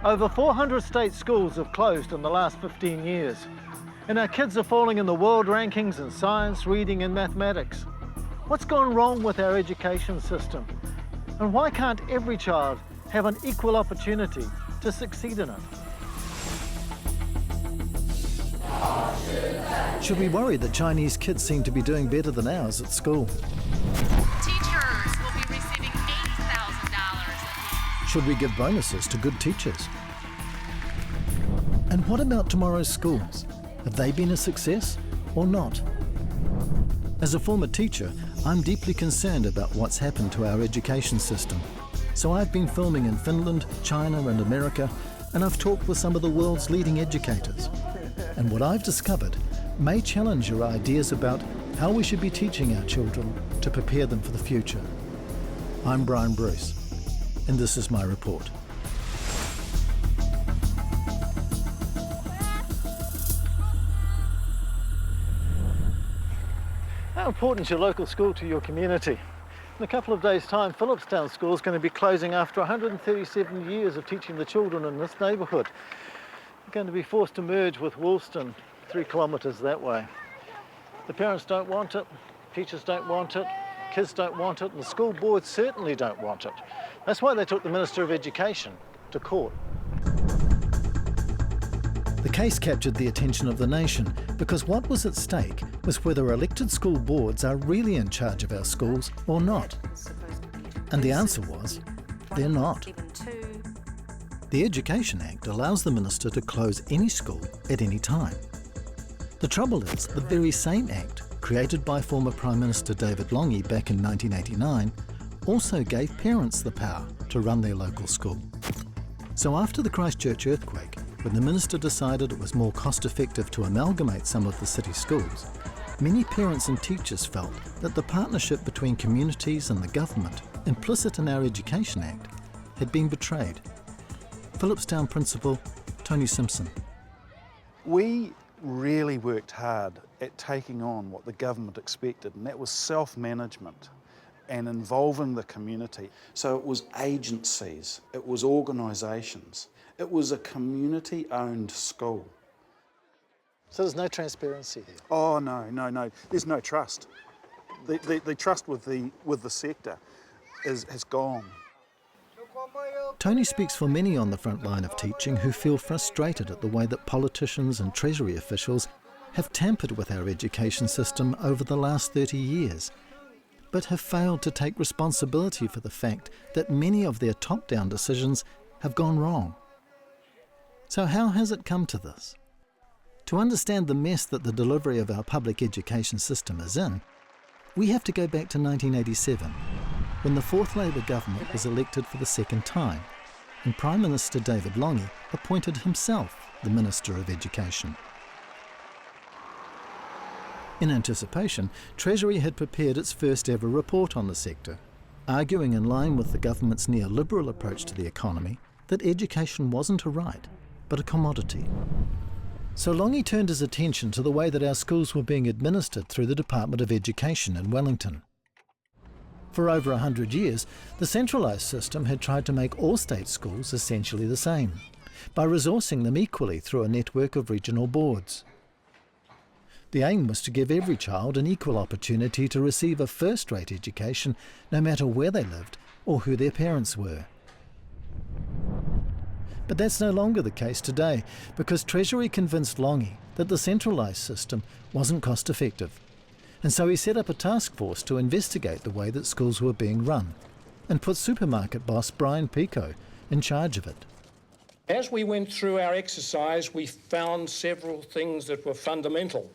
Over 400 state schools have closed in the last 15 years, and our kids are falling in the world rankings in science, reading and mathematics. What's gone wrong with our education system? And why can't every child have an equal opportunity to succeed in it? Should we worry that Chinese kids seem to be doing better than ours at school? Teachers will be receiving $8,000. Should we give bonuses to good teachers? And what about tomorrow's schools? Have they been a success or not? As a former teacher, I'm deeply concerned about what's happened to our education system. So I've been filming in Finland, China and America, and I've talked with some of the world's leading educators. And what I've discovered may challenge your ideas about how we should be teaching our children to prepare them for the future. I'm Bryan Bruce, and this is my report. How important is your local school to your community? In a couple of days' time, Phillipstown School is going to be closing after 137 years of teaching the children in this neighbourhood. They're going to be forced to merge with Woolston, 3 kilometres that way. The parents don't want it, teachers don't want it, kids don't want it, and the school boards certainly don't want it. That's why they took the Minister of Education to court. The case captured the attention of the nation because what was at stake was whether elected school boards are really in charge of our schools or not. And the answer was, they're not. The Education Act allows the minister to close any school at any time. The trouble is, the very same act, created by former Prime Minister David Lange back in 1989, also gave parents the power to run their local school. So after the Christchurch earthquake, when the minister decided it was more cost-effective to amalgamate some of the city schools, many parents and teachers felt that the partnership between communities and the government, implicit in our Education Act, had been betrayed. Phillipstown Principal Tony Simpson. We really worked hard at taking on what the government expected, and that was self-management and involving the community. So it was agencies, it was organisations, it was a community-owned school. So there's no transparency here? Oh, no, there's no trust. The trust with the sector has gone. Tony speaks for many on the front line of teaching who feel frustrated at the way that politicians and Treasury officials have tampered with our education system over the last 30 years, but have failed to take responsibility for the fact that many of their top-down decisions have gone wrong. So how has it come to this? To understand the mess that the delivery of our public education system is in, we have to go back to 1987, when the fourth Labour government was elected for the second time, and Prime Minister David Lange appointed himself the Minister of Education. In anticipation, Treasury had prepared its first ever report on the sector, arguing in line with the government's neoliberal approach to the economy that education wasn't a right, but a commodity. So Lange turned his attention to the way that our schools were being administered through the Department of Education in Wellington. For over 100 years, the centralised system had tried to make all state schools essentially the same, by resourcing them equally through a network of regional boards. The aim was to give every child an equal opportunity to receive a first-rate education, no matter where they lived or who their parents were. But that's no longer the case today, because Treasury convinced Lange that the centralised system wasn't cost-effective. And so he set up a task force to investigate the way that schools were being run, and put supermarket boss Bryan Bruce in charge of it. As we went through our exercise, we found several things that were fundamental.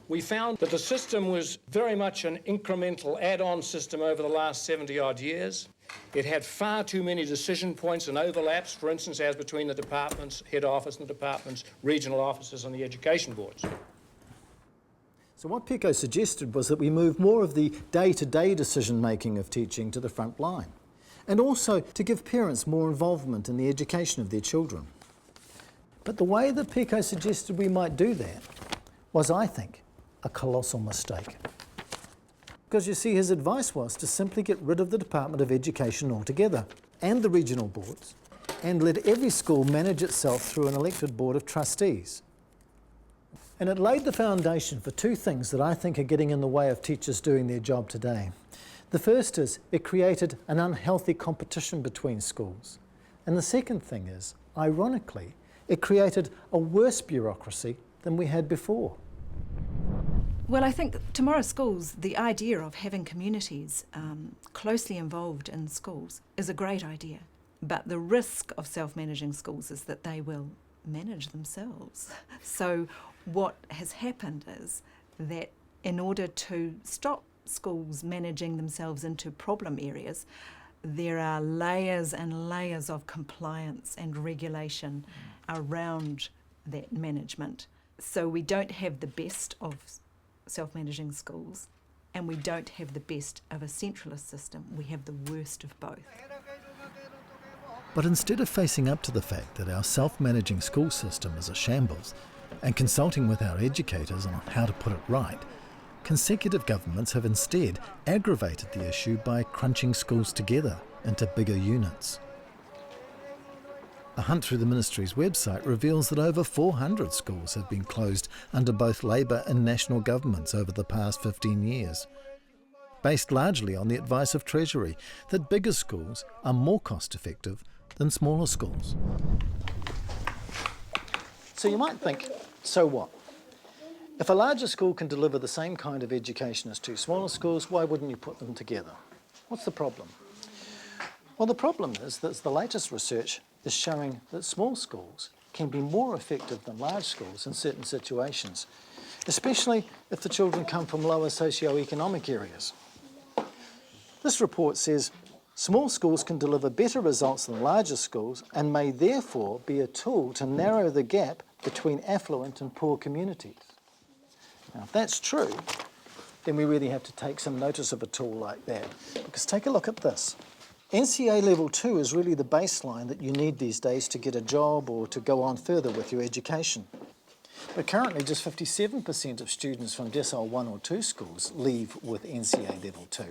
We found that the system was very much an incremental add-on system over the last 70-odd years. It had far too many decision points and overlaps, for instance, as between the department's head office and the department's regional offices and the education boards. So what Bruce suggested was that we move more of the day-to-day decision-making of teaching to the front line, and also to give parents more involvement in the education of their children. But the way that Bruce suggested we might do that was, I think, a colossal mistake. Because you see, his advice was to simply get rid of the Department of Education altogether, and the regional boards, and let every school manage itself through an elected board of trustees. And it laid the foundation for two things that I think are getting in the way of teachers doing their job today. The first is it created an unhealthy competition between schools. And the second thing is, ironically, it created a worse bureaucracy than we had before. Well, I think tomorrow's schools, the idea of having communities closely involved in schools is a great idea. But the risk of self-managing schools is that they will manage themselves. So what has happened is that in order to stop schools managing themselves into problem areas, there are layers and layers of compliance and regulation around that management. So we don't have the best of self-managing schools, and we don't have the best of a centralist system. We have the worst of both. But instead of facing up to the fact that our self-managing school system is a shambles and consulting with our educators on how to put it right, consecutive governments have instead aggravated the issue by crunching schools together into bigger units. A hunt through the ministry's website reveals that over 400 schools have been closed under both Labour and national governments over the past 15 years, based largely on the advice of Treasury that bigger schools are more cost-effective than smaller schools. So you might think, so what? If a larger school can deliver the same kind of education as two smaller schools, why wouldn't you put them together? What's the problem? Well, the problem is that the latest research is showing that small schools can be more effective than large schools in certain situations, especially if the children come from lower socio-economic areas. This report says small schools can deliver better results than larger schools and may therefore be a tool to narrow the gap between affluent and poor communities. Now, if that's true, then we really have to take some notice of a tool like that. Because take a look at this. NCA Level 2 is really the baseline that you need these days to get a job or to go on further with your education. But currently, just 57% of students from Decile 1 or 2 schools leave with NCA Level 2,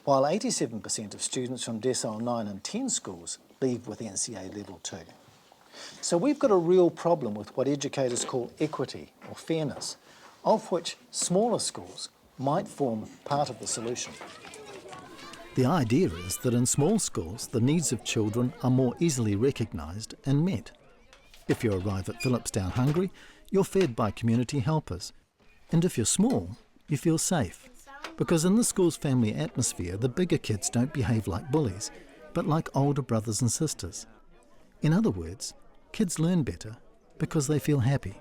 while 87% of students from Decile 9 and 10 schools leave with NCA Level 2. So we've got a real problem with what educators call equity or fairness, of which smaller schools might form part of the solution. The idea is that in small schools, the needs of children are more easily recognised and met. If you arrive at Phillipstown hungry, you're fed by community helpers. And if you're small, you feel safe. Because in the school's family atmosphere, the bigger kids don't behave like bullies, but like older brothers and sisters. In other words, kids learn better because they feel happy.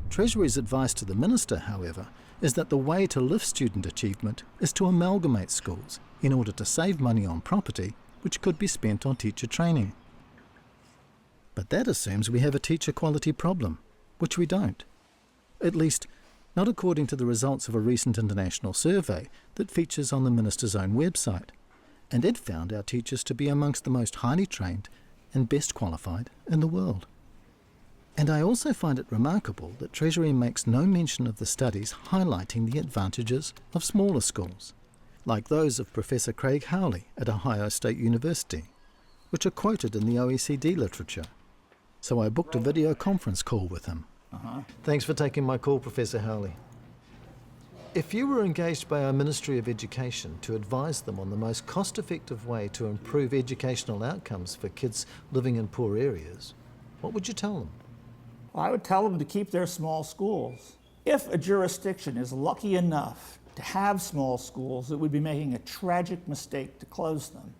Treasury's advice to the Minister, however, is that the way to lift student achievement is to amalgamate schools in order to save money on property, which could be spent on teacher training. But that assumes we have a teacher quality problem, which we don't. At least, not according to the results of a recent international survey that features on the Minister's own website. And it found our teachers to be amongst the most highly trained and best qualified in the world. And I also find it remarkable that Treasury makes no mention of the studies highlighting the advantages of smaller schools, like those of Professor Craig Howley at Ohio State University, which are quoted in the OECD literature. So I booked a video conference call with him. Thanks for taking my call, Professor Howley. If you were engaged by our Ministry of Education to advise them on the most cost-effective way to improve educational outcomes for kids living in poor areas, what would you tell them? Well, I would tell them to keep their small schools. If a jurisdiction is lucky enough to have small schools, it would be making a tragic mistake to close them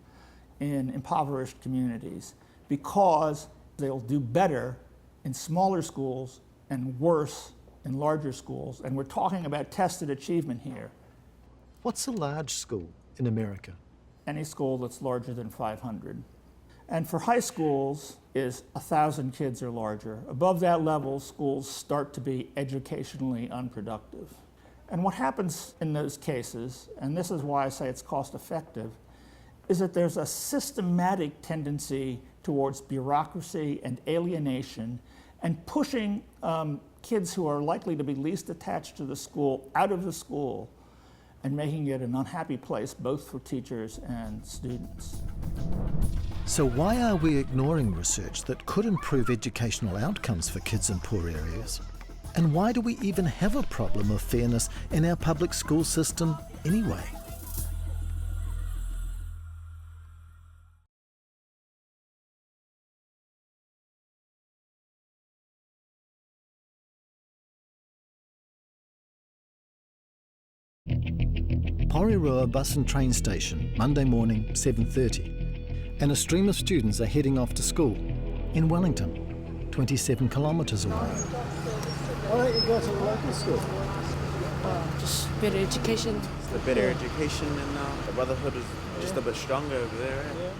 in impoverished communities, because they'll do better in smaller schools and worse in larger schools. And we're talking about tested achievement here. What's a large school in America? Any school that's larger than 500. And for high schools is 1,000 kids or larger. Above that level, schools start to be educationally unproductive. And what happens in those cases, and this is why I say it's cost effective, is that there's a systematic tendency towards bureaucracy and alienation and pushing kids who are likely to be least attached to the school out of the school and making it an unhappy place both for teachers and students. So why are we ignoring research that could improve educational outcomes for kids in poor areas? And why do we even have a problem of fairness in our public school system anyway? Porirua bus and train station, Monday morning, 7:30. And a stream of students are heading off to school in Wellington, 27 kilometres away. Why don't you go to the local school? Just better education. It's the better education, and the brotherhood is just a bit stronger over there. Yeah.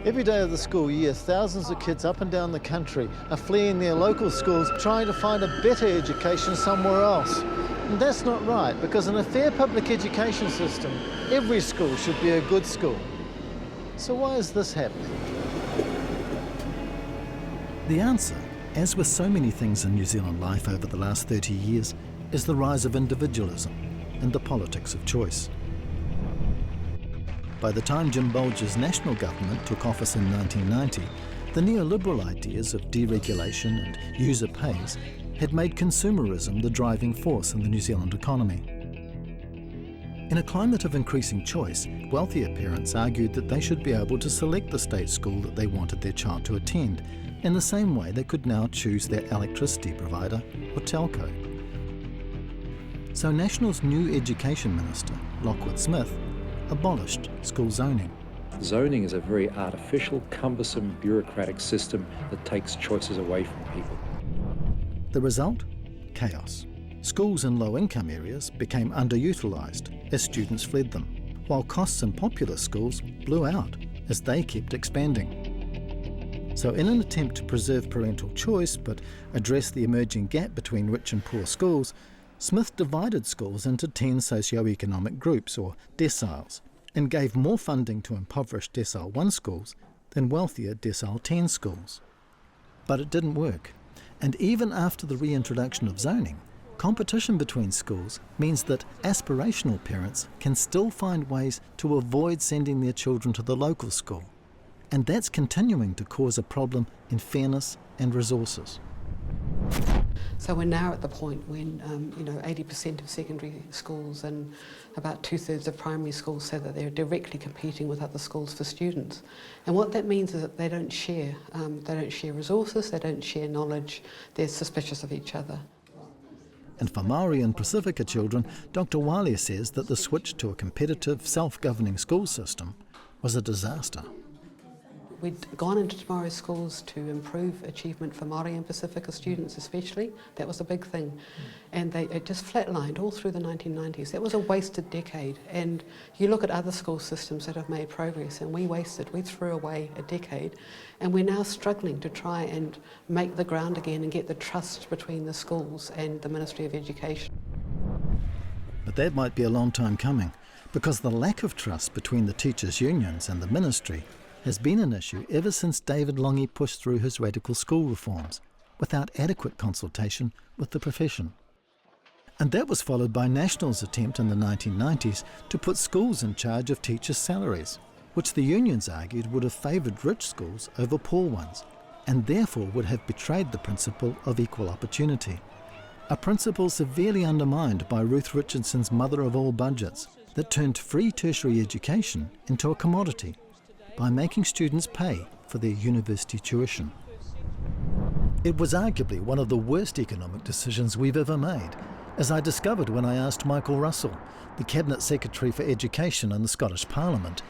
Every day of the school year, thousands of kids up and down the country are fleeing their local schools, trying to find a better education somewhere else. And that's not right, because in a fair public education system, every school should be a good school. So why is this happening? The answer, as with so many things in New Zealand life over the last 30 years, is the rise of individualism and the politics of choice. By the time Jim Bolger's national government took office in 1990, the neoliberal ideas of deregulation and user pays had made consumerism the driving force in the New Zealand economy. In a climate of increasing choice, wealthier parents argued that they should be able to select the state school that they wanted their child to attend, in the same way they could now choose their electricity provider or telco. So National's new Education Minister, Lockwood Smith, abolished school zoning. Zoning is a very artificial, cumbersome, bureaucratic system that takes choices away from people. The result? Chaos. Schools in low-income areas became underutilised as students fled them, while costs in popular schools blew out as they kept expanding. So in an attempt to preserve parental choice but address the emerging gap between rich and poor schools, Smith divided schools into 10 socio-economic groups, or deciles, and gave more funding to impoverished Decile 1 schools than wealthier Decile 10 schools. But it didn't work, and even after the reintroduction of zoning, competition between schools means that aspirational parents can still find ways to avoid sending their children to the local school, and that's continuing to cause a problem in fairness and resources. So we're now at the point when 80% of secondary schools and about 2/3 of primary schools say that they're directly competing with other schools for students. And what that means is that they don't share resources, they don't share knowledge, they're suspicious of each other. And for Maori and Pacifica children, Dr. Wale says that the switch to a competitive, self-governing school system was a disaster. We'd gone into tomorrow's schools to improve achievement for Māori and Pacifica students especially. That was a big thing. And it just flatlined all through the 1990s. That was a wasted decade. And you look at other school systems that have made progress, and we threw away a decade. And we're now struggling to try and make the ground again and get the trust between the schools and the Ministry of Education. But that might be a long time coming, because the lack of trust between the teachers' unions and the ministry has been an issue ever since David Lange pushed through his radical school reforms, without adequate consultation with the profession. And that was followed by National's attempt in the 1990s to put schools in charge of teachers' salaries, which the unions argued would have favoured rich schools over poor ones, and therefore would have betrayed the principle of equal opportunity. A principle severely undermined by Ruth Richardson's mother of all budgets, that turned free tertiary education into a commodity by making students pay for their university tuition. It was arguably one of the worst economic decisions we've ever made, as I discovered when I asked Michael Russell, the Cabinet Secretary for Education in the Scottish Parliament,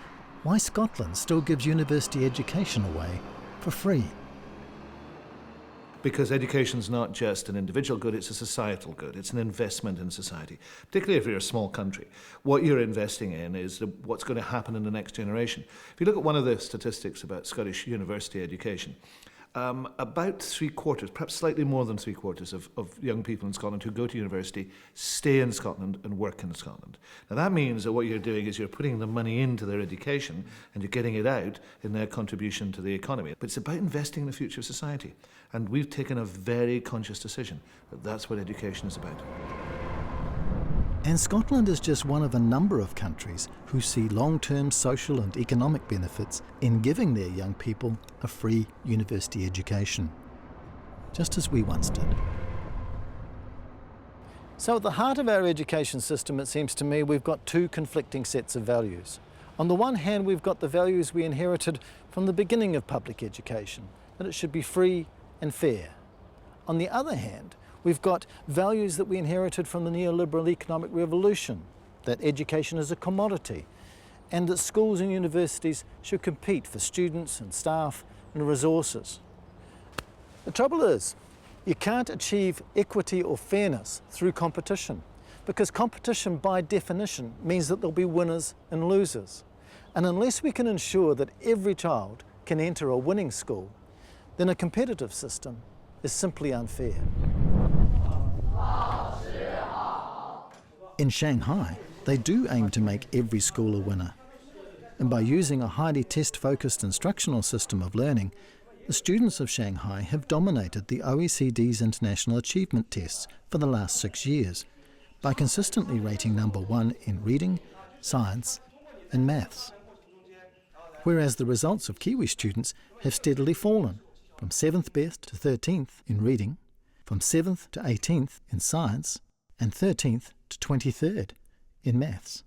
why Scotland still gives university education away for free. Because education is not just an individual good, it's a societal good. It's an investment in society, particularly if you're a small country. What you're investing in is what's going to happen in the next generation. If you look at one of the statistics about Scottish university education, about 3/4, perhaps slightly more than 3/4 of young people in Scotland who go to university stay in Scotland and work in Scotland. Now that means that what you're doing is you're putting the money into their education and you're getting it out in their contribution to the economy. But it's about investing in the future of society. And we've taken a very conscious decision that that's what education is about. And Scotland is just one of a number of countries who see long-term social and economic benefits in giving their young people a free university education, just as we once did. So at the heart of our education system, it seems to me, we've got two conflicting sets of values. On the one hand, we've got the values we inherited from the beginning of public education, that it should be free and fair. On the other hand, we've got values that we inherited from the neoliberal economic revolution, that education is a commodity, and that schools and universities should compete for students and staff and resources. The trouble is, you can't achieve equity or fairness through competition, because competition by definition means that there'll be winners and losers. And unless we can ensure that every child can enter a winning school, then a competitive system is simply unfair. In Shanghai, they do aim to make every school a winner. And by using a highly test-focused instructional system of learning, the students of Shanghai have dominated the OECD's international achievement tests for the last 6 years by consistently rating number 1 in reading, science and maths. Whereas the results of Kiwi students have steadily fallen from 7th best to 13th in reading, from 7th to 18th in science and 13th to 23rd in maths.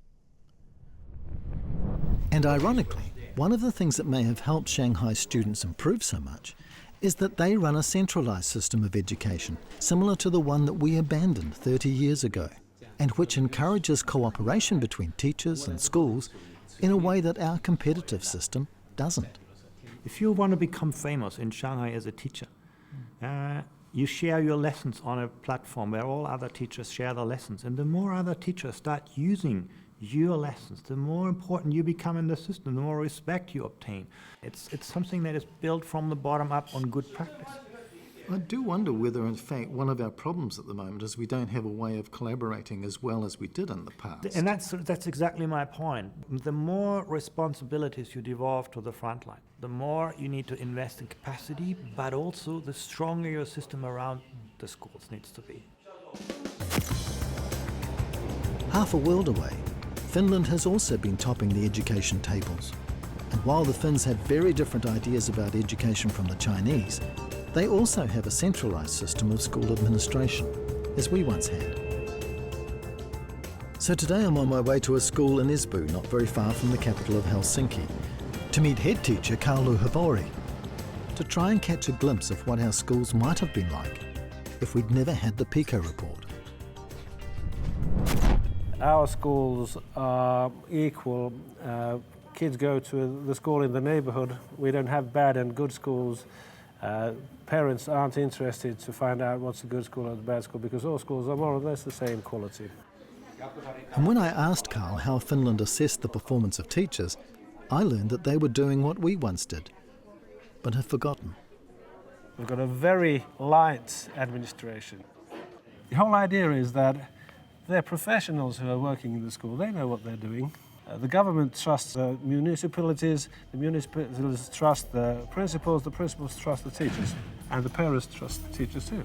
And ironically, one of the things that may have helped Shanghai students improve so much is that they run a centralised system of education, similar to the one that we abandoned 30 years ago, and which encourages cooperation between teachers and schools in a way that our competitive system doesn't. If you want to become famous in Shanghai as a teacher, you share your lessons on a platform where all other teachers share their lessons. And the more other teachers start using your lessons, the more important you become in the system, the more respect you obtain. It's something that is built from the bottom up on good practice. I do wonder whether, in fact, one of our problems at the moment is we don't have a way of collaborating as well as we did in the past. And that's exactly my point. The more responsibilities you devolve to the front line, the more you need to invest in capacity, but also the stronger your system around the schools needs to be. Half a world away, Finland has also been topping the education tables. And while the Finns have very different ideas about education from the Chinese, they also have a centralised system of school administration, as we once had. So today I'm on my way to a school in Espoo, not very far from the capital of Helsinki, to meet head teacher Kaulu Habori, to try and catch a glimpse of what our schools might have been like if we'd never had the PICO report. Our schools are equal. Kids go to the school in the neighbourhood. We don't have bad and good schools. Parents aren't interested to find out what's a good school or a bad school because all schools are more or less the same quality. And when I asked Carl how Finland assessed the performance of teachers, I learned that they were doing what we once did, but have forgotten. We've got a very light administration. The whole idea is that they're professionals who are working in the school. They know what they're doing. The government trusts the municipalities trust the principals trust the teachers, and the parents trust the teachers too.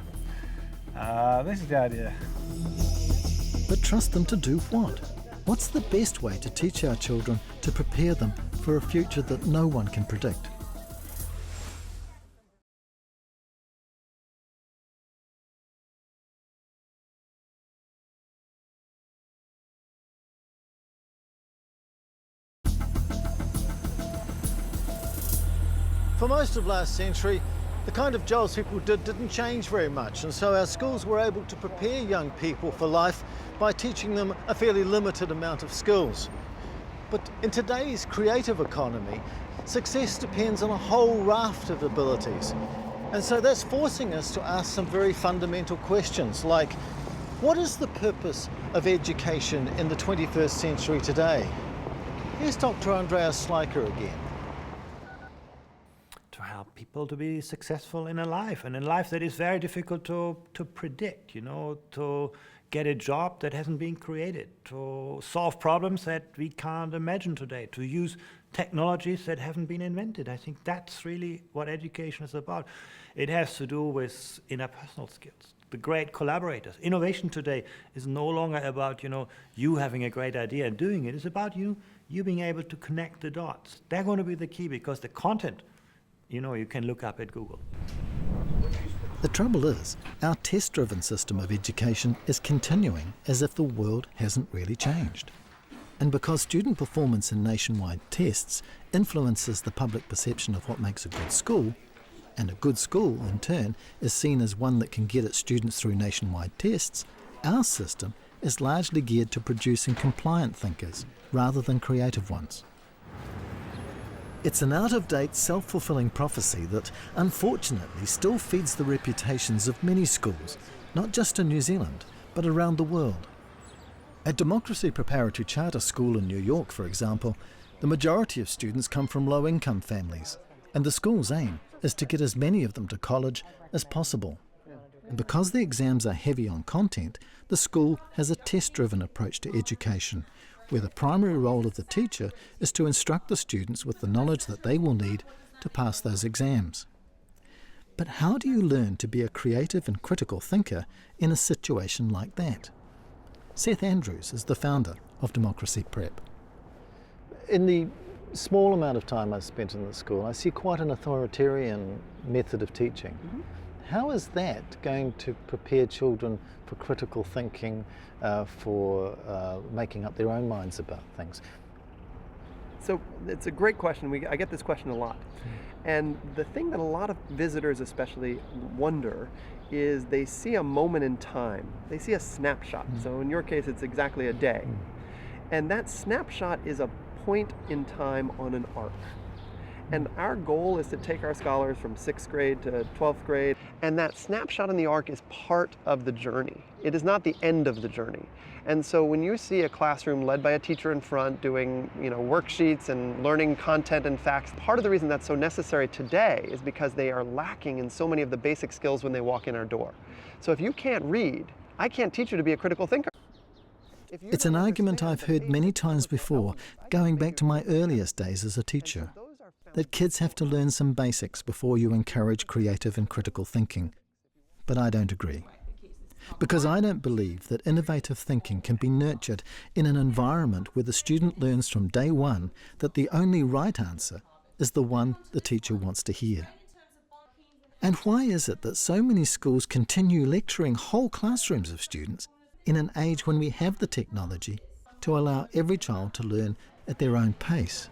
This is the idea. But trust them to do what? What's the best way to teach our children to prepare them for a future that no one can predict? For most of last century, the kind of jobs people did didn't change very much, and so our schools were able to prepare young people for life by teaching them a fairly limited amount of skills. But in today's creative economy, success depends on a whole raft of abilities. And so that's forcing us to ask some very fundamental questions like, what is the purpose of education in the 21st century today? Here's Dr. Andreas Schleicher again. To help people to be successful in a life, and in life that is very difficult to predict, to get a job that hasn't been created, to solve problems that we can't imagine today, to use technologies that haven't been invented. I think that's really what education is about. It has to do with interpersonal skills, the great collaborators. Innovation today is no longer about, you having a great idea and doing it. It's about you being able to connect the dots. They're going to be the key, because the content, you can look up at Google. The trouble is, our test-driven system of education is continuing as if the world hasn't really changed. And because student performance in nationwide tests influences the public perception of what makes a good school, and a good school, in turn, is seen as one that can get its students through nationwide tests, our system is largely geared to producing compliant thinkers rather than creative ones. It's an out-of-date, self-fulfilling prophecy that, unfortunately, still feeds the reputations of many schools, not just in New Zealand, but around the world. At Democracy Preparatory Charter School in New York, for example, the majority of students come from low-income families, and the school's aim is to get as many of them to college as possible. And because the exams are heavy on content, the school has a test-driven approach to education, where the primary role of the teacher is to instruct the students with the knowledge that they will need to pass those exams. But how do you learn to be a creative and critical thinker in a situation like that? Seth Andrews is the founder of Democracy Prep. In the small amount of time I've spent in the school, I see quite an authoritarian method of teaching. How is that going to prepare children for critical thinking, for making up their own minds about things? So it's a great question. I get this question a lot. And the thing that a lot of visitors especially wonder is they see a moment in time. They see a snapshot. So in your case, it's exactly a day. And that snapshot is a point in time on an arc. And our goal is to take our scholars from 6th grade to 12th grade, and that snapshot in the arc is part of the journey. It is not the end of the journey. And so when you see a classroom led by a teacher in front doing, worksheets and learning content and facts, part of the reason that's so necessary today is because they are lacking in so many of the basic skills when they walk in our door. So if you can't read, I can't teach you to be a critical thinker. It's an argument I've heard many times before, going back to my earliest days as a teacher, that kids have to learn some basics before you encourage creative and critical thinking. But I don't agree. Because I don't believe that innovative thinking can be nurtured in an environment where the student learns from day one that the only right answer is the one the teacher wants to hear. And why is it that so many schools continue lecturing whole classrooms of students in an age when we have the technology to allow every child to learn at their own pace?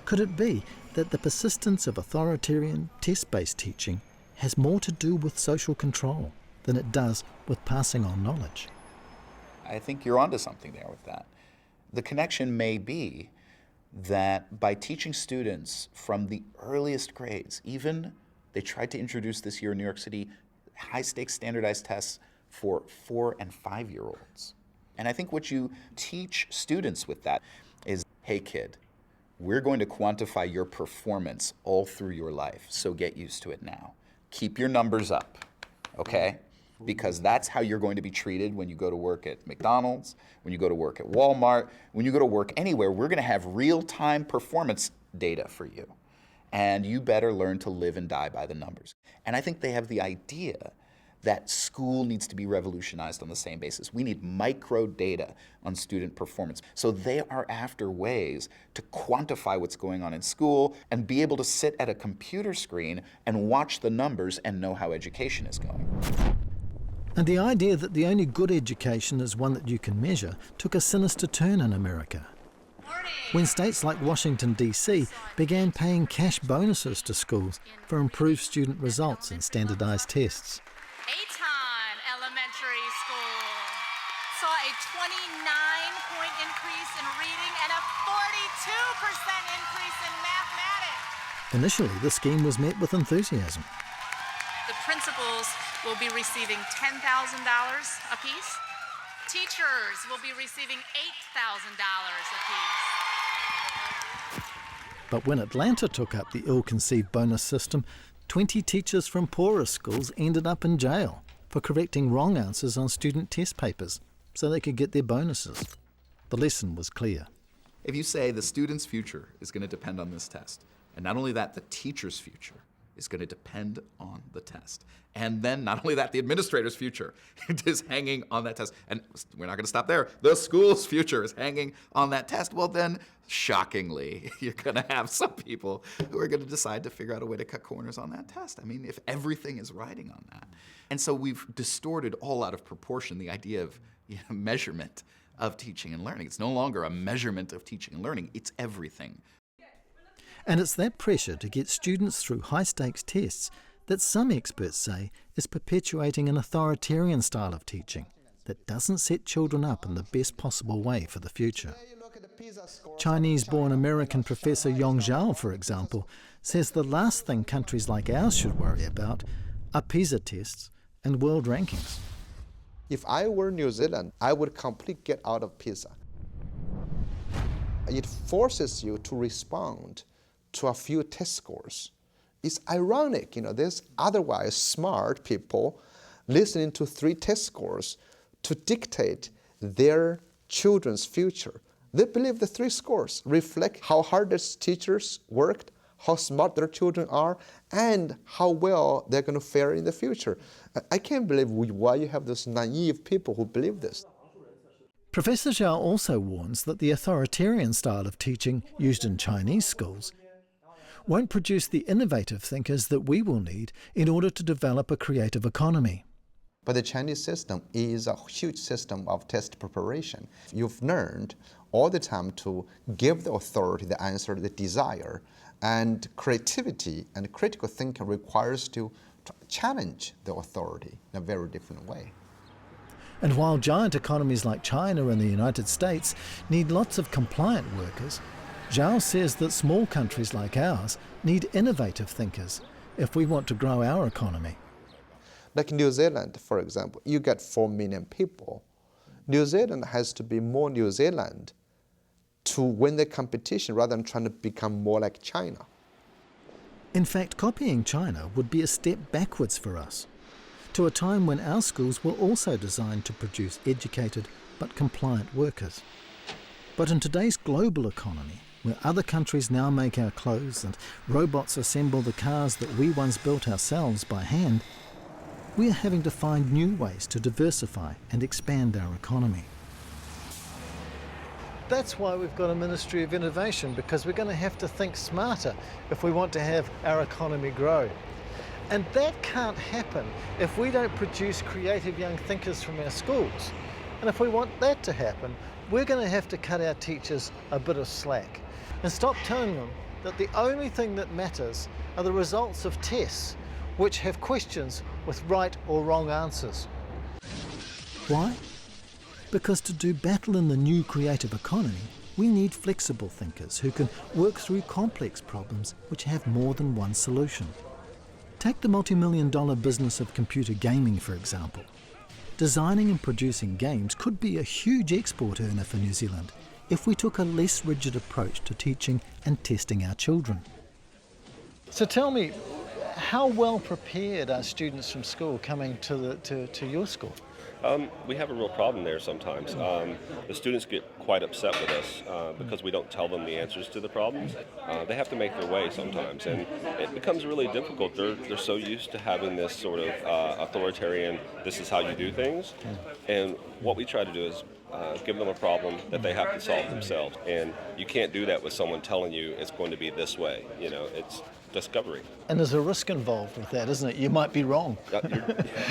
Could it be that the persistence of authoritarian, test-based teaching has more to do with social control than it does with passing on knowledge? I think you're onto something there with that. The connection may be that by teaching students from the earliest grades, even they tried to introduce this year in New York City high-stakes standardized tests for 4- and 5-year-olds. And I think what you teach students with that is, hey kid, we're going to quantify your performance all through your life, so get used to it now. Keep your numbers up, okay? Because that's how you're going to be treated when you go to work at McDonald's, when you go to work at Walmart, when you go to work anywhere. We're gonna have real-time performance data for you. And you better learn to live and die by the numbers. And I think they have the idea that school needs to be revolutionized on the same basis. We need micro data on student performance. So they are after ways to quantify what's going on in school and be able to sit at a computer screen and watch the numbers and know how education is going. And the idea that the only good education is one that you can measure took a sinister turn in America. When states like Washington, D.C. began paying cash bonuses to schools for improved student results in standardized tests. Elementary School saw a 29-point increase in reading and a 42% increase in mathematics. Initially, the scheme was met with enthusiasm. The principals will be receiving $10,000 apiece. Teachers will be receiving $8,000 apiece. But when Atlanta took up the ill-conceived bonus system, 20 teachers from poorer schools ended up in jail for correcting wrong answers on student test papers so they could get their bonuses. The lesson was clear. If you say the student's future is going to depend on this test, and not only that, the teacher's future is going to depend on the test. And then not only that, the administrator's future is hanging on that test. And we're not going to stop there. The school's future is hanging on that test. Well, then, shockingly, you're going to have some people who are going to decide to figure out a way to cut corners on that test. I mean, if everything is riding on that. And so we've distorted all out of proportion the idea of measurement of teaching and learning. It's no longer a measurement of teaching and learning. It's everything. And it's that pressure to get students through high-stakes tests that some experts say is perpetuating an authoritarian style of teaching that doesn't set children up in the best possible way for the future. Chinese-born American Professor Yong Zhao, for example, says the last thing countries like ours should worry about are PISA tests and world rankings. If I were New Zealand, I would completely get out of PISA. It forces you to respond to a few test scores. It's ironic, there's otherwise smart people listening to 3 test scores to dictate their children's future. They believe the 3 scores reflect how hard their teachers worked, how smart their children are, and how well they're going to fare in the future. I can't believe why you have those naive people who believe this. Professor Zhao also warns that the authoritarian style of teaching used in Chinese schools won't produce the innovative thinkers that we will need in order to develop a creative economy. But the Chinese system is a huge system of test preparation. You've learned all the time to give the authority the answer they desire, and creativity and critical thinking requires to challenge the authority in a very different way. And while giant economies like China and the United States need lots of compliant workers, Zhao says that small countries like ours need innovative thinkers if we want to grow our economy. Like New Zealand, for example, you get 4 million people. New Zealand has to be more New Zealand to win the competition rather than trying to become more like China. In fact, copying China would be a step backwards for us, to a time when our schools were also designed to produce educated but compliant workers. But in today's global economy, where other countries now make our clothes and robots assemble the cars that we once built ourselves by hand, we are having to find new ways to diversify and expand our economy. That's why we've got a Ministry of Innovation, because we're going to have to think smarter if we want to have our economy grow. And that can't happen if we don't produce creative young thinkers from our schools. And if we want that to happen, we're going to have to cut our teachers a bit of slack and stop telling them that the only thing that matters are the results of tests which have questions with right or wrong answers. Why? Because to do battle in the new creative economy, we need flexible thinkers who can work through complex problems which have more than one solution. Take the multi-million-dollar business of computer gaming, for example. Designing and producing games could be a huge export earner for New Zealand if we took a less rigid approach to teaching and testing our children. So tell me, how well prepared are students from school coming to your school? We have a real problem there sometimes. The students get quite upset with us because we don't tell them the answers to the problems. They have to make their way sometimes, and it becomes really difficult. They're so used to having this sort of authoritarian, this is how you do things, and what we try to do is give them a problem that they have to solve themselves. And you can't do that with someone telling you it's going to be this way. It's discovery. And there's a risk involved with that, isn't it? You might be wrong.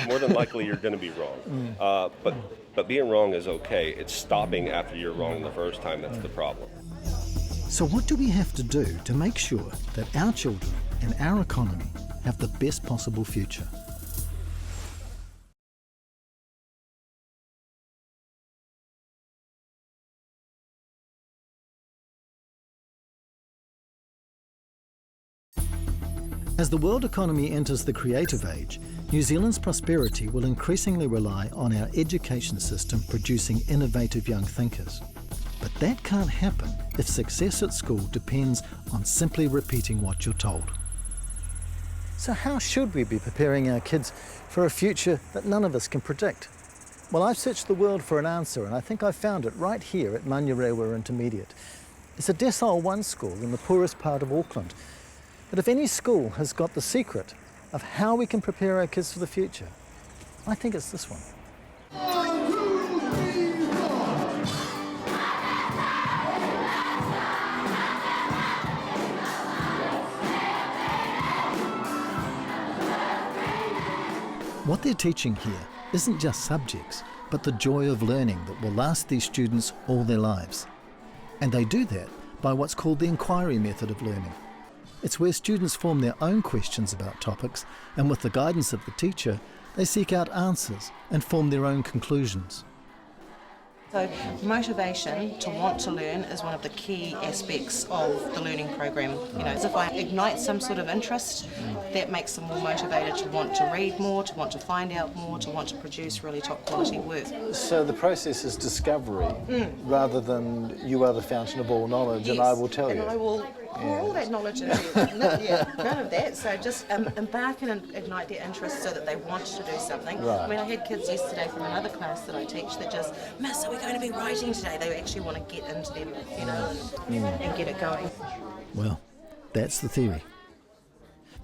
More than likely, you're going to be wrong. But being wrong is okay. It's stopping after you're wrong the first time that's the problem. So what do we have to do to make sure that our children and our economy have the best possible future? As the world economy enters the creative age, New Zealand's prosperity will increasingly rely on our education system producing innovative young thinkers. But that can't happen if success at school depends on simply repeating what you're told. So how should we be preparing our kids for a future that none of us can predict? Well, I've searched the world for an answer, and I think I've found it right here at Manurewa Intermediate. It's a Decile 1 school in the poorest part of Auckland. But if any school has got the secret of how we can prepare our kids for the future, I think it's this one. What they're teaching here isn't just subjects, but the joy of learning that will last these students all their lives. And they do that by what's called the inquiry method of learning. It's where students form their own questions about topics, and with the guidance of the teacher, they seek out answers and form their own conclusions. So motivation to want to learn is one of the key aspects of the learning program. You know, as if I ignite some sort of interest, that makes them more motivated to want to read more, to want to find out more, to want to produce really top quality work. So the process is discovery rather than you are the fountain of all knowledge, Yes, and I will tell and you. I will pour all that knowledge into you. None of that. So just embark and ignite their interest so that they want to do something. Right. I mean, I had kids yesterday from another class that I teach that just, Miss, are we going to be writing today? They actually want to get into them, you know, and get it going. Well, that's the theory.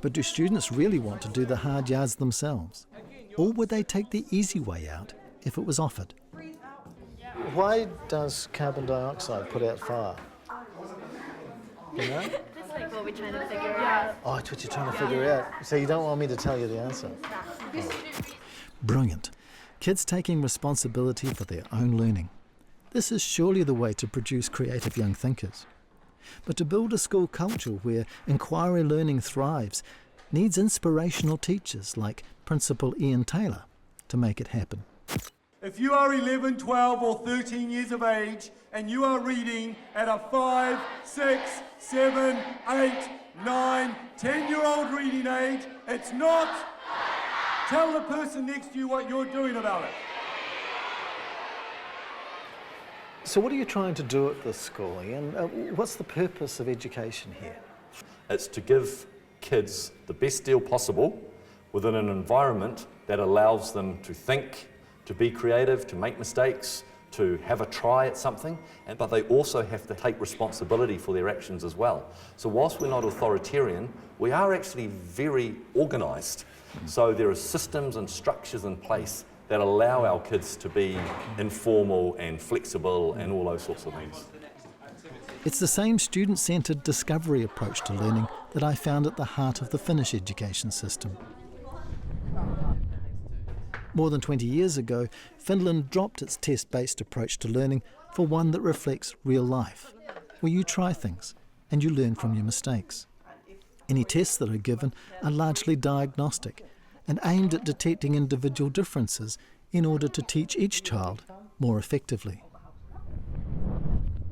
But do students really want to do the hard yards themselves? Or would they take the easy way out if it was offered? Why does carbon dioxide put out fire? You know? That's like what we're trying to figure out. Oh, it's what you're trying to figure out. So you don't want me to tell you the answer? Brilliant. Kids taking responsibility for their own learning. This is surely the way to produce creative young thinkers. But to build a school culture where inquiry learning thrives needs inspirational teachers like Principal Ian Taylor to make it happen. If you are 11, 12 or 13 years of age and you are reading at a 5, 6, 7, 8, 9, 10-year-old reading age, it's not. Tell the person next to you what you're doing about it. So what are you trying to do at this school, Ian? What's the purpose of education here? It's to give kids the best deal possible within an environment that allows them to think, to be creative, to make mistakes, to have a try at something, but they also have to take responsibility for their actions as well. So whilst we're not authoritarian, we are actually very organised. So there are systems and structures in place that allow our kids to be informal and flexible and all those sorts of things. It's the same student-centred discovery approach to learning that I found at the heart of the Finnish education system. More than 20 years ago, Finland dropped its test-based approach to learning for one that reflects real life, where you try things and you learn from your mistakes. Any tests that are given are largely diagnostic and aimed at detecting individual differences in order to teach each child more effectively.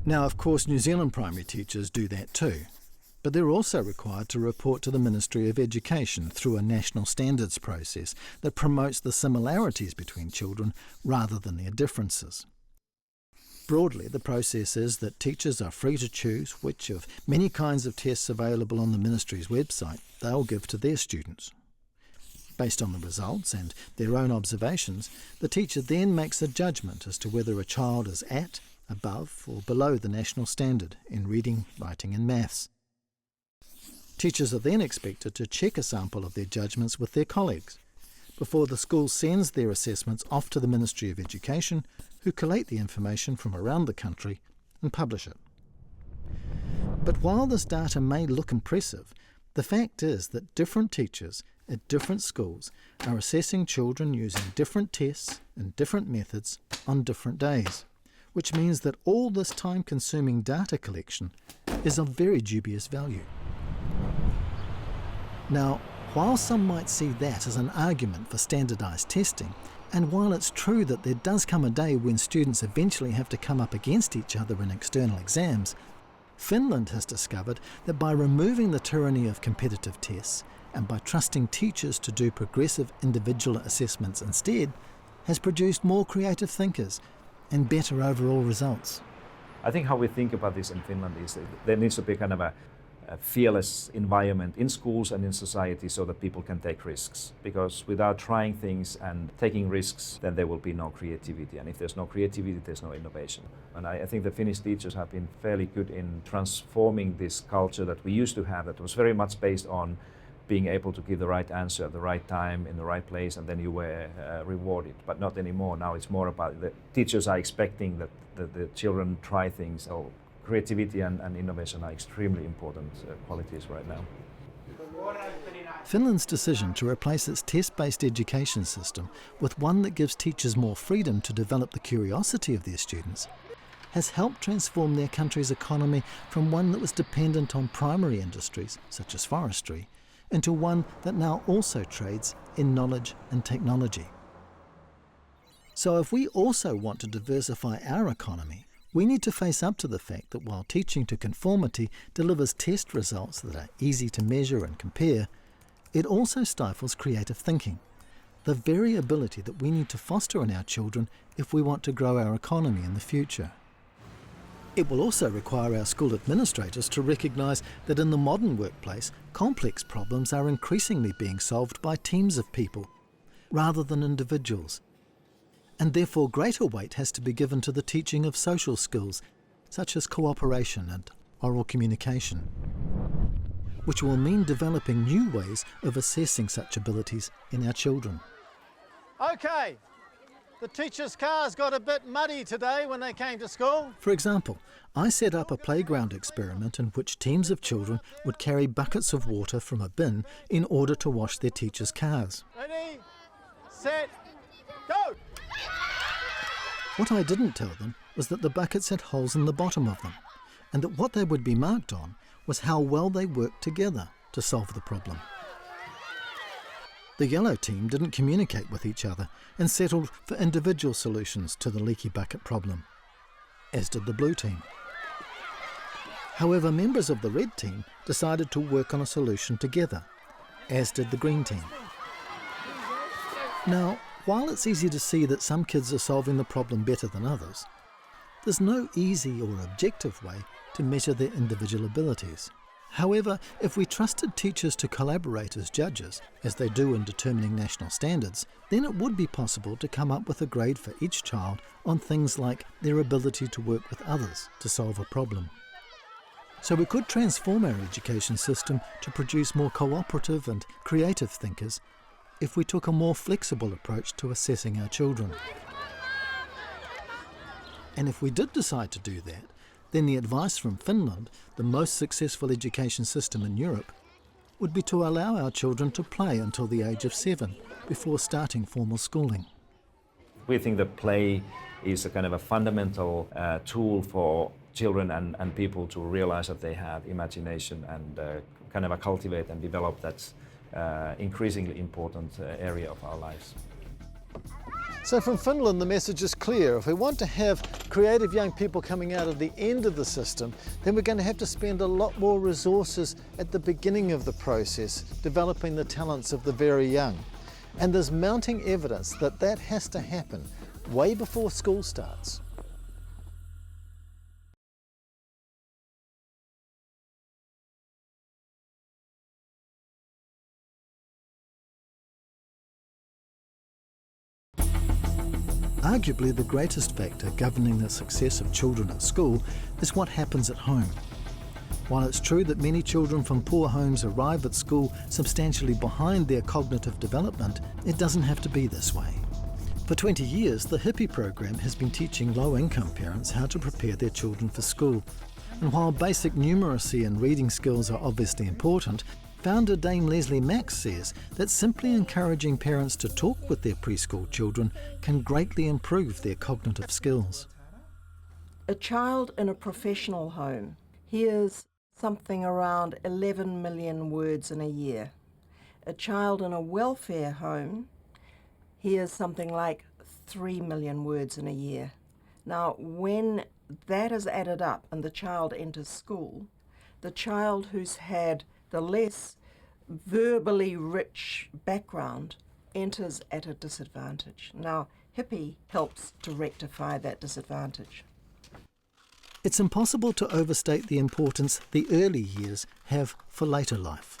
Now, of course, New Zealand primary teachers do that too, but they're also required to report to the Ministry of Education through a national standards process that promotes the similarities between children rather than their differences. Broadly, the process is that teachers are free to choose which of many kinds of tests available on the Ministry's website they'll give to their students. Based on the results and their own observations, the teacher then makes a judgment as to whether a child is at, above or below the national standard in reading, writing and maths. Teachers are then expected to check a sample of their judgments with their colleagues before the school sends their assessments off to the Ministry of Education, who collate the information from around the country and publish it. But while this data may look impressive, the fact is that different teachers at different schools are assessing children using different tests and different methods on different days, which means that all this time-consuming data collection is of very dubious value. Now, while some might see that as an argument for standardised testing, and while it's true that there does come a day when students eventually have to come up against each other in external exams, Finland has discovered that by removing the tyranny of competitive tests and by trusting teachers to do progressive individual assessments instead, has produced more creative thinkers and better overall results. I think how we think about this in Finland is that there needs to be kind of a fearless environment in schools and in society so that people can take risks. Because without trying things and taking risks, then there will be no creativity. And if there's no creativity, there's no innovation. And I think the Finnish teachers have been fairly good in transforming this culture that we used to have, that was very much based on being able to give the right answer at the right time, in the right place, and then you were rewarded. But not anymore. Now it's more about the teachers are expecting that the children try things. So creativity and innovation are extremely important qualities right now. Finland's decision to replace its test-based education system with one that gives teachers more freedom to develop the curiosity of their students has helped transform their country's economy from one that was dependent on primary industries, such as forestry, into one that now also trades in knowledge and technology. So if we also want to diversify our economy, we need to face up to the fact that while teaching to conformity delivers test results that are easy to measure and compare, it also stifles creative thinking, the very ability that we need to foster in our children if we want to grow our economy in the future. It will also require our school administrators to recognise that in the modern workplace, complex problems are increasingly being solved by teams of people, rather than individuals. And therefore greater weight has to be given to the teaching of social skills, such as cooperation and oral communication, which will mean developing new ways of assessing such abilities in our children. Okay, the teachers' cars got a bit muddy today when they came to school. For example, I set up a playground experiment in which teams of children would carry buckets of water from a bin in order to wash their teachers' cars. Ready, set, go! What I didn't tell them was that the buckets had holes in the bottom of them, and that what they would be marked on was how well they worked together to solve the problem. The yellow team didn't communicate with each other and settled for individual solutions to the leaky bucket problem, as did the blue team. However, members of the red team decided to work on a solution together, as did the green team. Now, while it's easy to see that some kids are solving the problem better than others, there's no easy or objective way to measure their individual abilities. However, if we trusted teachers to collaborate as judges, as they do in determining national standards, then it would be possible to come up with a grade for each child on things like their ability to work with others to solve a problem. So we could transform our education system to produce more cooperative and creative thinkers if we took a more flexible approach to assessing our children. And if we did decide to do that, then the advice from Finland, the most successful education system in Europe, would be to allow our children to play until the age of 7 before starting formal schooling. We think that play is a kind of a fundamental tool for children and people to realize that they have imagination and kind of cultivate and develop that increasingly important area of our lives. So from Finland, the message is clear. If we want to have creative young people coming out of the end of the system, then we're going to have to spend a lot more resources at the beginning of the process, developing the talents of the very young. And there's mounting evidence that that has to happen way before school starts. Arguably, the greatest factor governing the success of children at school is what happens at home. While it's true that many children from poor homes arrive at school substantially behind their cognitive development, it doesn't have to be this way. For 20 years, the Hippie program has been teaching low-income parents how to prepare their children for school. And while basic numeracy and reading skills are obviously important, founder Dame Leslie Max says that simply encouraging parents to talk with their preschool children can greatly improve their cognitive skills. A child in a professional home hears something around 11 million words in a year. A child in a welfare home hears something like 3 million words in a year. Now, when that is added up and the child enters school, the child who's had the less verbally rich background enters at a disadvantage. Now, Hippie helps to rectify that disadvantage. It's impossible to overstate the importance the early years have for later life.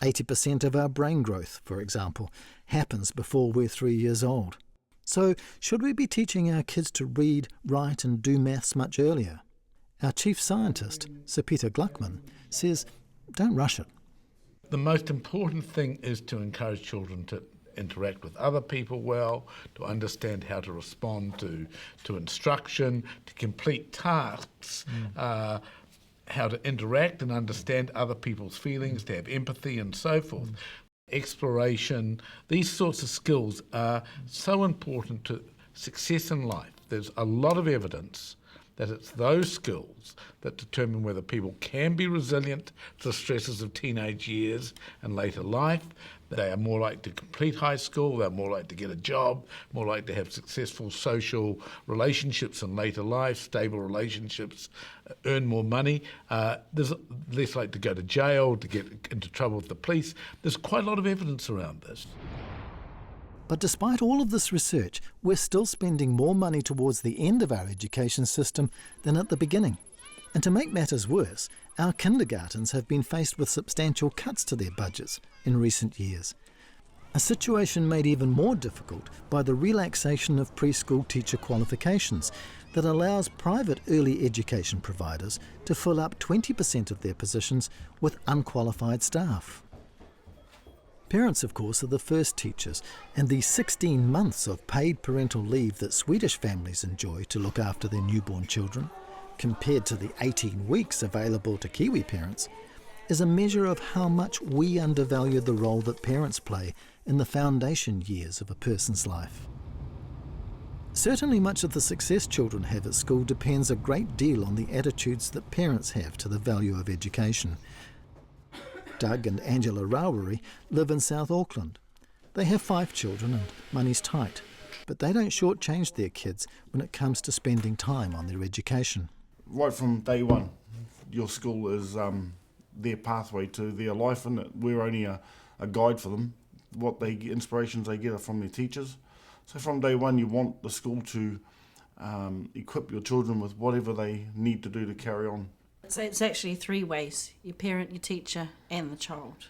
80% of our brain growth, for example, happens before we're 3 years old. So should we be teaching our kids to read, write and do maths much earlier? Our chief scientist, Sir Peter Gluckman, says don't rush it. The most important thing is to encourage children to interact with other people well, to understand how to respond to instruction, to complete tasks, how to interact and understand other people's feelings, to have empathy and so forth. Exploration, these sorts of skills are so important to success in life. There's a lot of evidence that it's those skills that determine whether people can be resilient to the stresses of teenage years and later life. They are more likely to complete high school, they're more likely to get a job, more likely to have successful social relationships in later life, stable relationships, earn more money. There's less likely to go to jail, to get into trouble with the police. There's quite a lot of evidence around this. But despite all of this research, we're still spending more money towards the end of our education system than at the beginning. And to make matters worse, our kindergartens have been faced with substantial cuts to their budgets in recent years. A situation made even more difficult by the relaxation of preschool teacher qualifications that allows private early education providers to fill up 20% of their positions with unqualified staff. Parents, of course, are the first teachers, and the 16 months of paid parental leave that Swedish families enjoy to look after their newborn children, compared to the 18 weeks available to Kiwi parents, is a measure of how much we undervalue the role that parents play in the foundation years of a person's life. Certainly much of the success children have at school depends a great deal on the attitudes that parents have to the value of education. Doug and Angela Rawari live in South Auckland. They have 5 children and money's tight, but they don't shortchange their kids when it comes to spending time on their education. Right from day one, your school is their pathway to their life, and we're only a guide for them. What inspirations they get are from their teachers. So from day one, you want the school to equip your children with whatever they need to do to carry on. So it's actually 3 ways: your parent, your teacher and the child.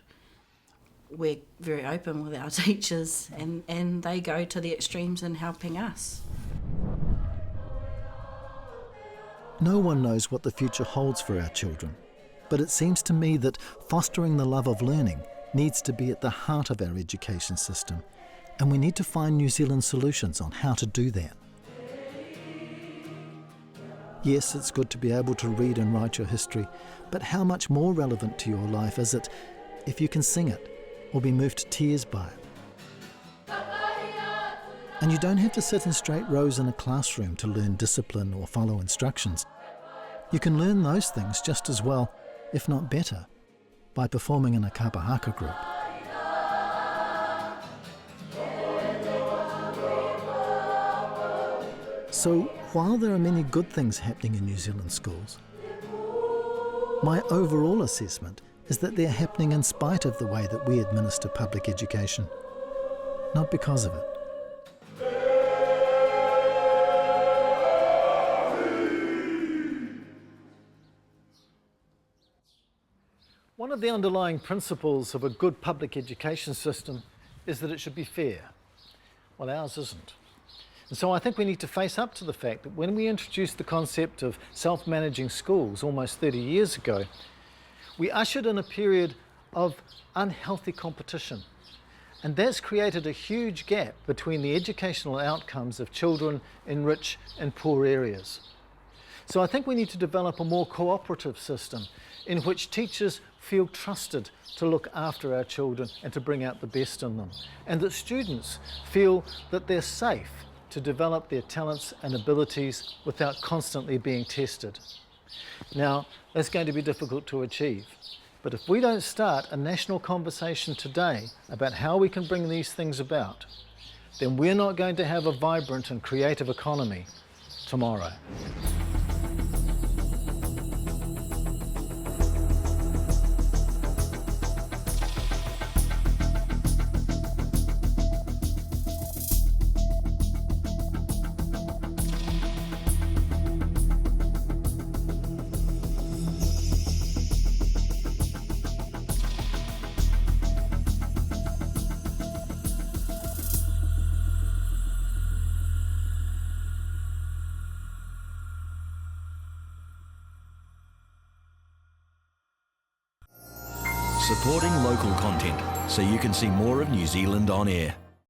We're very open with our teachers and they go to the extremes in helping us. No one knows what the future holds for our children, but it seems to me that fostering the love of learning needs to be at the heart of our education system, and we need to find New Zealand solutions on how to do that. Yes, it's good to be able to read and write your history, but how much more relevant to your life is it if you can sing it or be moved to tears by it? And you don't have to sit in straight rows in a classroom to learn discipline or follow instructions. You can learn those things just as well, if not better, by performing in a kapa haka group. So, while there are many good things happening in New Zealand schools, my overall assessment is that they're happening in spite of the way that we administer public education, not because of it. One of the underlying principles of a good public education system is that it should be fair. Well, ours isn't. And so I think we need to face up to the fact that when we introduced the concept of self-managing schools almost 30 years ago, we ushered in a period of unhealthy competition. And that's created a huge gap between the educational outcomes of children in rich and poor areas. So I think we need to develop a more cooperative system in which teachers feel trusted to look after our children and to bring out the best in them, and that students feel that they're safe to develop their talents and abilities without constantly being tested. Now, that's going to be difficult to achieve, but if we don't start a national conversation today about how we can bring these things about, then we're not going to have a vibrant and creative economy tomorrow. Supporting local content so you can see more of New Zealand on air.